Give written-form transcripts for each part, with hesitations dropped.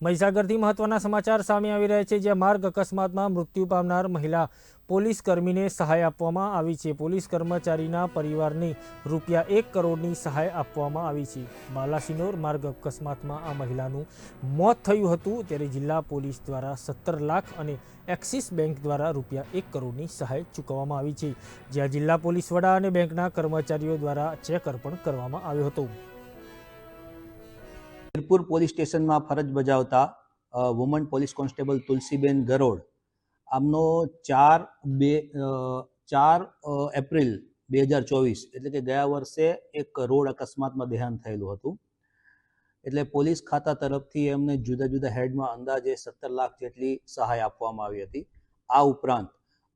મહીસાગરથી મહત્વના સમાચાર સામે આવી રહ્યા છે, જ્યાં માર્ગ અકસ્માતમાં મૃત્યુ પામનાર મહિલા પોલીસ કર્મીને સહાય આપવામાં આવી છે। પોલીસ કર્મચારીના પરિવારને ₹1 કરોડની સહાય આપવામાં આવી છે। બાલાસિનોર માર્ગ અકસ્માતમાં આ મહિલાનું મોત થયું હતું, ત્યારે જિલ્લા પોલીસ દ્વારા 17 લાખ અને એક્સિસ બેંક દ્વારા ₹1 કરોડની સહાય ચૂકવવામાં આવી છે, જ્યાં જિલ્લા પોલીસ વડા અને બેંકના કર્મચારીઓ દ્વારા ચેક અર્પણ કરવામાં આવ્યો હતો। વીરપુર પોલીસ સ્ટેશનમાં ફરજ બજાવતા વુમન પોલીસ કોન્સ્ટેબલ તુલસીબેન ગરોડ આમનો 4 એપ્રિલ 2024 એટલે કે ગયા વર્ષે એક રોડ અકસ્માતમાં દેહાંત થયેલું હતું। એટલે પોલીસ ખાતા તરફથી એમને જુદા જુદા હેડમાં અંદાજે 17 લાખ જેટલી સહાય આપવામાં આવી હતી। આ ઉપરાંત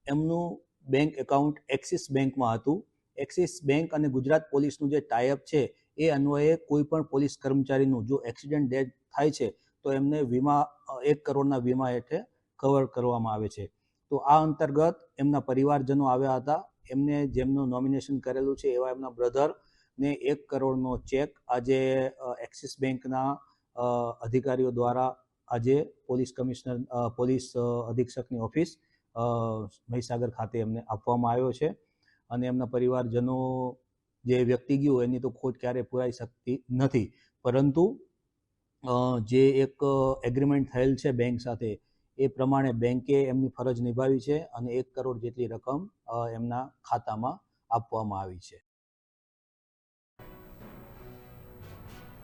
એમનું બેંક એકાઉન્ટ એક્સિસ બેંકમાં હતું। એક્સિસ બેંક અને ગુજરાત પોલીસનું જે ટાઈઅપ છે એ અન્વયે કોઈ પણ પોલીસ કર્મચારીનું જો એક્સિડન્ટ ડેથ થાય છે તો એમને વીમા 1 કરોડના વીમા હેઠળ કવર કરવામાં આવે છે। તો આ અંતર્ગત એમના પરિવારજનો આવ્યા હતા। એમને જેમનું નોમિનેશન કરેલું છે એવા એમના બ્રધરને 1 કરોડનો ચેક આજે એક્સિસ બેંકના અધિકારીઓ દ્વારા આજે પોલીસ કમિશનર પોલીસ અધિક્ષકની ઓફિસ મહીસાગર ખાતે એમને આપવામાં આવ્યો છે। અને એમના પરિવારજનો જે વ્યક્તિ ગયું એની તો ખોટ ક્યારેય પૂરાઈ શકતી નથી, પરંતુ જે એક એગ્રીમેન્ટ થયેલ છે બેંક સાથે એ પ્રમાણે બેંકે એમની ફરજ નિભાવી છે અને 1 કરોડ જેટલી રકમ એમના ખાતામાં આપવામાં આવી છે।